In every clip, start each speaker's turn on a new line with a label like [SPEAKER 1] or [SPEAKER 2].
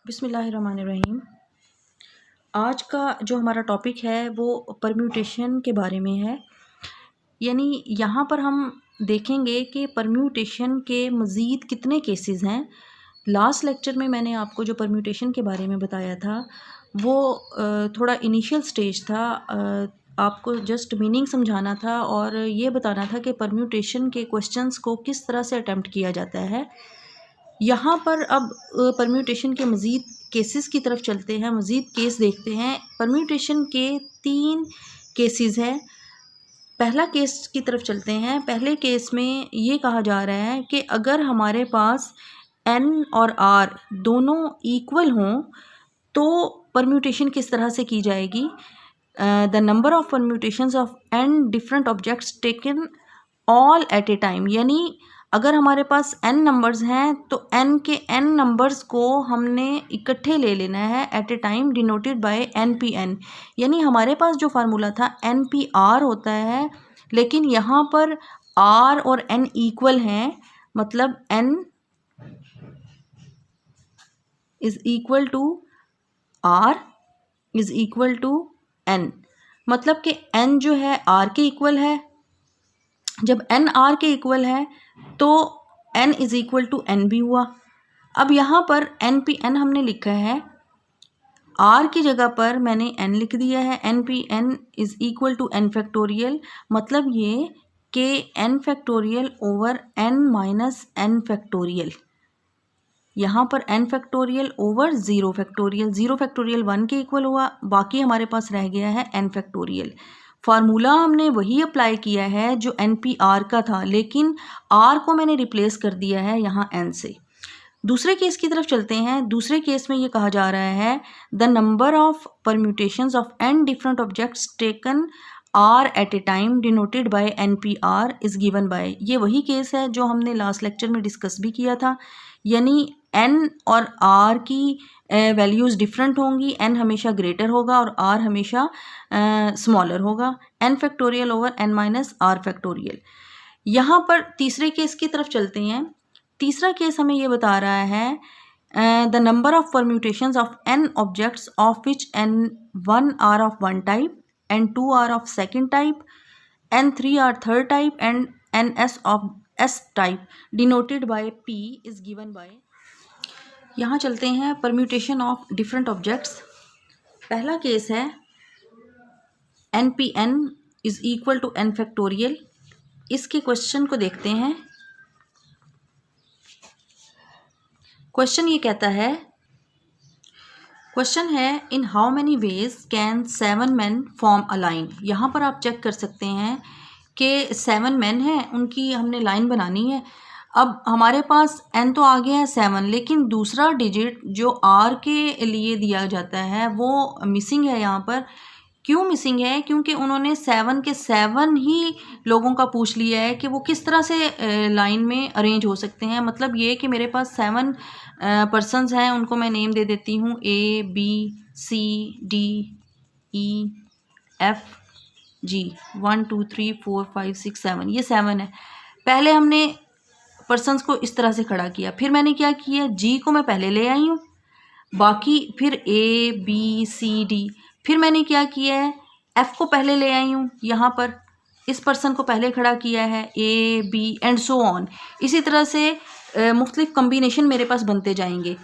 [SPEAKER 1] बिस्मिल्लाहिर्रहमानिर्रहीम। आज का जो हमारा टॉपिक है वो परम्यूटेशन के बारे में है। यानी यहाँ पर हम देखेंगे कि परम्यूटेशन के मज़ीद कितने केसेस हैं। लास्ट लेक्चर में मैंने आपको जो परम्यूटेशन के बारे में बताया था वो थोड़ा इनिशियल स्टेज था। आपको जस्ट मीनिंग समझाना था और ये बताना था कि परम्यूटेशन के क्वेश्चंस को किस तरह से अटेम्प्ट किया जाता है। यहाँ पर अब परम्यूटेशन के मज़ीद केसेस की तरफ चलते हैं, मज़ीद केस देखते हैं। परम्यूटेशन के 3 केसेस हैं। पहला केस की तरफ चलते हैं। पहले केस में ये कहा जा रहा है कि अगर हमारे पास n और r दोनों इक्वल हों तो परम्यूटेशन किस तरह से की जाएगी। The number of permutations of n different objects taken all at a time. यानी अगर हमारे पास n नंबर्स हैं तो n के n नंबर्स को हमने इकट्ठे ले लेना है at a time, denoted by npn। यानी हमारे पास जो फार्मूला था npr होता है, लेकिन यहाँ पर r और n इक्वल हैं, मतलब n is equal to r is equal to n। मतलब कि n जो है r के इक्वल है। जब n r के इक्वल है तो n is equal to n भी हुआ। अब यहाँ पर npn हमने लिखा है, r की जगह पर मैंने n लिख दिया है। npn is equal to n factorial, मतलब ये कि n factorial over n minus n factorial. यहाँ पर n factorial over 0 factorial. 0 factorial 1 के इक्वल हुआ, बाकी हमारे पास रह गया है n फैक्टोरियल। फार्मूला हमने वही अप्लाई किया है जो npr का था, लेकिन r को मैंने रिप्लेस कर दिया है यहाँ n से। दूसरे केस की तरफ चलते हैं। दूसरे केस में ये कहा जा रहा है the number of permutations of n different objects taken r at a time denoted by npr is given by. ये वही केस है जो हमने लास्ट लेक्चर में डिस्कस भी किया था। यानी n और r की वैल्यूज़ डिफरेंट होंगी। n हमेशा ग्रेटर होगा और r हमेशा स्मॉलर होगा। n factorial over n minus r factorial. यहाँ पर तीसरे केस की तरफ चलते हैं। तीसरा केस हमें ये बता रहा है the number of permutations of n objects of which n1 are of one type, n2 are of second type, n3 are third type and ns of s type denoted by p is given by. यहाँ चलते हैं permutation of different objects. पहला case है npn is equal to n factorial. इसके question को देखते हैं। Question ये कहता है, क्वेश्चन है in how many ways can 7 men form a line. यहाँ पर आप चेक कर सकते हैं कि 7 men हैं, उनकी हमने लाइन बनानी है। अब हमारे पास n तो आ गया है 7, लेकिन दूसरा डिजिट जो r के लिए दिया जाता है वो मिसिंग है। यहाँ पर क्यों मिसिंग है? क्योंकि उन्होंने 7 के 7 ही लोगों का पूछ लिया है कि वो किस तरह से लाइन में अरेंज हो सकते हैं। मतलब ये कि मेरे पास 7 पर्सन्स हैं, उनको मैं नेम दे देती हूँ A B C D E F G, 1 2 3 4 5 6 7, ये 7 है। पहले हमने पर्सन्स को इस तरह से खड़ा किया, फिर मैंने क्या किया, G को मैं पहले ले आई हूँ, बाकी फिर A B C D, फिर मैंने क्या किया है, F को पहले ले आई हूँ, यहाँ पर इस पर्सन को पहले खड़ा किया है, A B and so on. इसी तरह से मुख्तलिफ कम्बिनेशन मेरे पास बनते जाएंगे।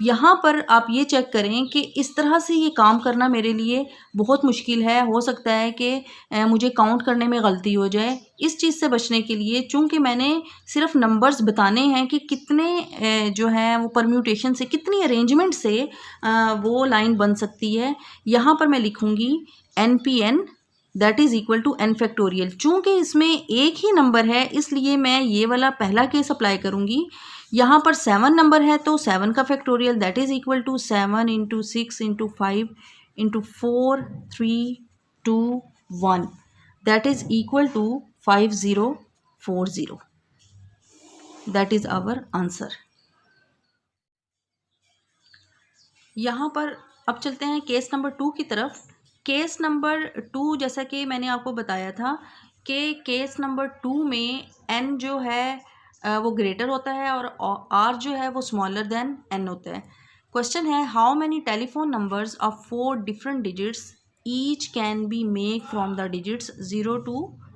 [SPEAKER 1] यहाँ पर आप ये चेक करें कि इस तरह से ये काम करना मेरे लिए बहुत मुश्किल है। हो सकता है कि मुझे काउंट करने में गलती हो जाए। इस चीज़ से बचने के लिए, चूँकि मैंने सिर्फ नंबर्स बताने हैं कि कितने जो है वो परम्यूटेशन से, कितनी अरेंजमेंट से वो लाइन बन सकती है, यहाँ पर मैं लिखूँगी npn that is equal to n factorial. चूँकि इसमें एक ही नंबर है इसलिए मैं ये वाला पहला केस अप्लाई करूँगी। यहाँ पर 7 नंबर है तो 7 का factorial that is equal to 7 into 6 into 5 into 4 3 2 1 that is equal to 5040। That is our answer. यहाँ पर अब चलते हैं केस नंबर 2 की तरफ। केस नंबर 2, जैसा कि मैंने आपको बताया था कि केस नंबर 2 में n जो है वो ग्रेटर होता है और r जो है वो स्मॉलर देन n होता है। क्वेश्चन है how many telephone numbers of 4 different digits each can be make from the digits 0 to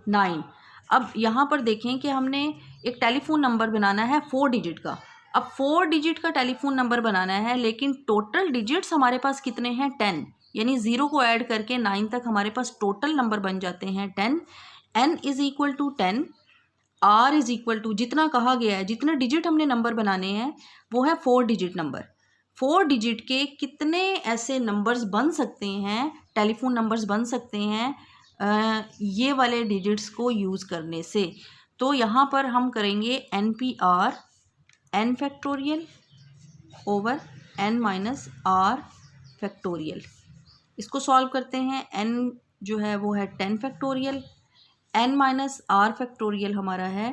[SPEAKER 1] 9। अब यहाँ पर देखें कि हमने एक टेलीफोन नंबर बनाना है 4 डिजिट का। अब 4 डिजिट का टेलीफोन नंबर बनाना है, लेकिन टोटल डिजिट्स हमारे पास कितने हैं 10, यानी 0 को ऐड करके 9 तक हमारे पास टोटल नंबर बन जाते हैं 10। n is equal to 10, r is equal to जितना कहा गया है, जितने डिजिट हमने नंबर बनाने हैं वो है 4 डिजिट नंबर। 4 डिजिट के कितने ऐसे नंबर्स बन सकते हैं, टेलीफोन नंबर्स बन सकते हैं ये वाले डिजिट्स को यूज़ करने से। तो यहाँ पर हम करेंगे NPR n factorial over n minus r factorial. इसको सॉल्व करते हैं। n जो है वो है 10 factorial, n minus r factorial हमारा है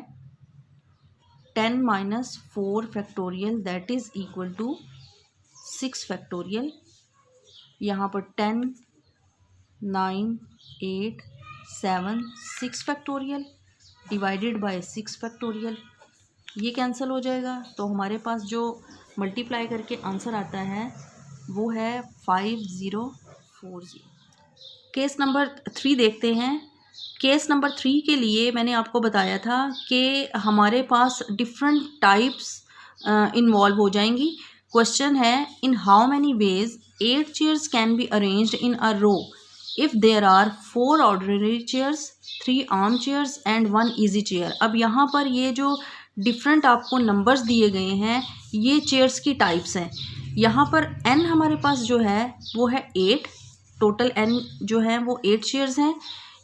[SPEAKER 1] 10 minus 4 factorial, that is equal to 6 factorial. यहाँ पर 10 9 8 7 6 फैक्टोरियल डिवाइडेड बाय 6 फैक्टोरियल, ये कैंसिल हो जाएगा। तो हमारे पास जो मल्टीप्लाई करके आंसर आता है वो है 5040। केस नंबर 3 देखते हैं। केस नंबर 3 के लिए मैंने आपको बताया था कि हमारे पास डिफरेंट टाइप्स इन्वॉल्व हो जाएंगी। क्वेश्चन है in how many ways 8 chairs can be arranged in a row if there are 4 ordinary chairs, 3 arm chairs and 1 easy chair. अब यहाँ पर ये जो डिफरेंट आपको नंबर्स दिए गए हैं ये चेयर्स की टाइप्स हैं। यहाँ पर n हमारे पास जो है वो है 8, टोटल n जो है वो 8 चेयर्स हैं।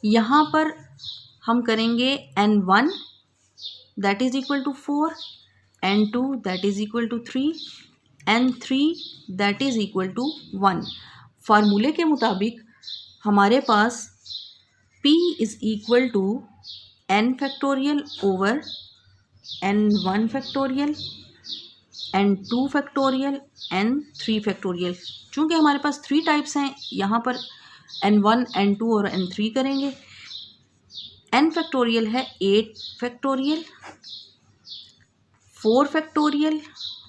[SPEAKER 1] यहाँ पर हम करेंगे n1 that is equal to 4, n2 that is equal to 3, n3 that is equal to 1। फार्मूले के मुताबिक हमारे पास p is equal to n factorial over n1 factorial, n2 factorial, n3 factorial. चूँकि हमारे पास 3 टाइप्स हैं, यहाँ पर n1 n2 और n3 करेंगे। n फैक्टोरियल है 8 factorial, 4 factorial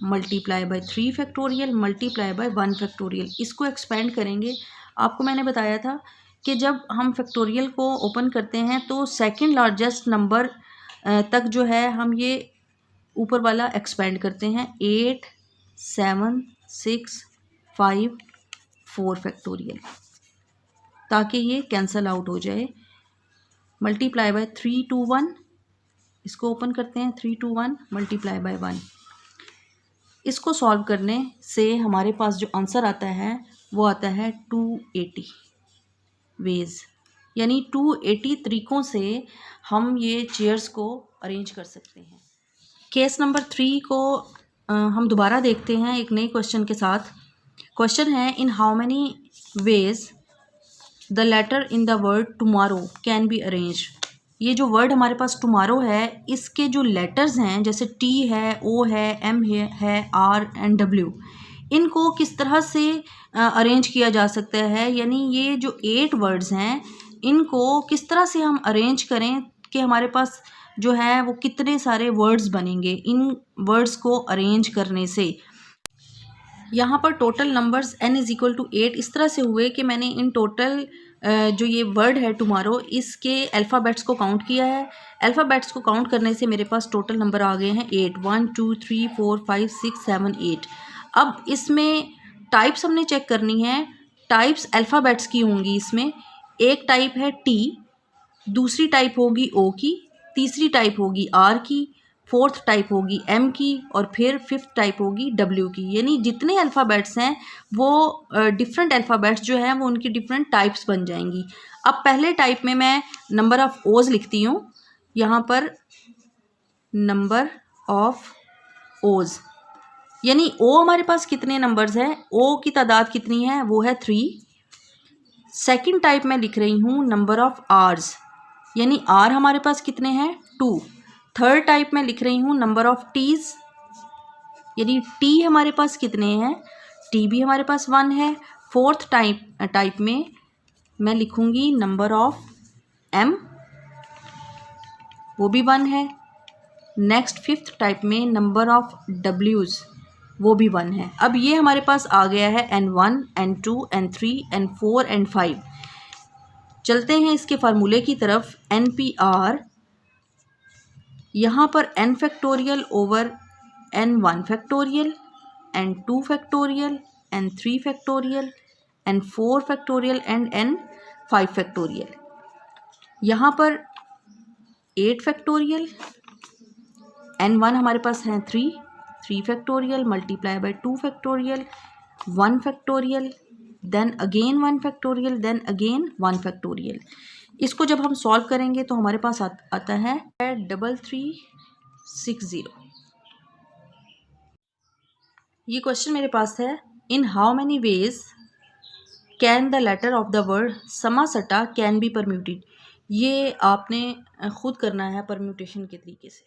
[SPEAKER 1] multiply bye 3 factorial multiply bye 1 factorial. इसको एक्सपेंड करेंगे। आपको मैंने बताया था कि जब हम फैक्टोरियल को ओपन करते हैं तो सेकंड लार्जेस्ट नंबर तक जो है हम ये ऊपर वाला एक्सपेंड करते हैं 8 7 6 5 4 फैक्टोरियल, ताकि ये कैंसल आउट हो जाए। मल्टीप्लाई बाय 3 to 1, इसको ओपन करते हैं 3 to 1 मल्टीप्लाई बाय 1। इसको सॉल्व करने से हमारे पास जो आंसर आता है वो आता है 280 वेज, यानी 280 तरीक़ों से हम ये चेयर्स को अरेंज कर सकते हैं। केस नंबर 3 को हम दोबारा देखते हैं एक नए क्वेश्चन के साथ। क्वेश्चन है in how many ways the letter in the word tomorrow can be arrange. ये जो वर्ड हमारे पास टुमारो है इसके जो लेटर्स हैं जैसे T है, O है, M है, R एंड W, इनको किस तरह से अरेंज किया जा सकता है, यानी ये जो 8 वर्ड्स हैं इनको किस तरह से हम अरेंज करें कि हमारे पास जो है वो कितने सारे वर्ड्स बनेंगे इन वर्ड्स को अरेंज करने से। यहाँ पर total numbers n is equal to 8 इस तरह से हुए कि मैंने इन टोटल जो ये वर्ड है टुमारो इसके अल्फ़ाबेट्स को काउंट किया है। अल्फ़ाबेट्स को काउंट करने से मेरे पास टोटल नंबर आ गए हैं 8, 1 2 3 4 5 6 7 8। अब इसमें टाइप्स हमने चेक करनी है। टाइप्स अल्फ़ाबेट्स की होंगी। इसमें एक टाइप है T, दूसरी टाइप होगी O की, तीसरी टाइप होगी R की, फोर्थ टाइप होगी M की और फिर फिफ्थ टाइप होगी W की। यानी जितने अल्फ़ाबेट्स हैं वो डिफरेंट अल्फ़ाबेट्स जो हैं वो उनकी डिफरेंट टाइप्स बन जाएंगी। अब पहले टाइप में मैं नंबर ऑफ़ ओज़ लिखती हूँ। यहाँ पर नंबर ऑफ़ ओज़, यानी O हमारे पास कितने नंबर्स हैं, O की तादाद कितनी है वो है 3। सेकंड टाइप में लिख रही हूँ नंबर ऑफ़ आर्स, यानी R हमारे पास कितने हैं 2। थर्ड टाइप में लिख रही हूँ नंबर ऑफ़ टीज़, यानी T हमारे पास कितने हैं, T भी हमारे पास 1 है। फोर्थ टाइप में मैं लिखूँगी नंबर ऑफ़ M, वो भी 1 है। नेक्स्ट फिफ्थ टाइप में नंबर ऑफ़ W's, वो भी 1 है। अब ये हमारे पास आ गया है n1, n2, n3, n4, n5। चलते हैं इसके फार्मूले की तरफ। NPR यहाँ पर n factorial over n1 factorial, n2 factorial, n3 factorial, n4 factorial and n5 factorial. यहाँ पर 8 फैक्टोरियल, n1 हमारे पास है 3 factorial multiply by 2 factorial, 1 factorial, then again 1 factorial, then again 1 factorial. इसको जब हम सॉल्व करेंगे तो हमारे पास आता है 3360। ये क्वेश्चन मेरे पास है, in how many ways can the letter of the word समासटा कैन बी परम्यूटेड। ये आपने खुद करना है परम्यूटेशन के तरीके से।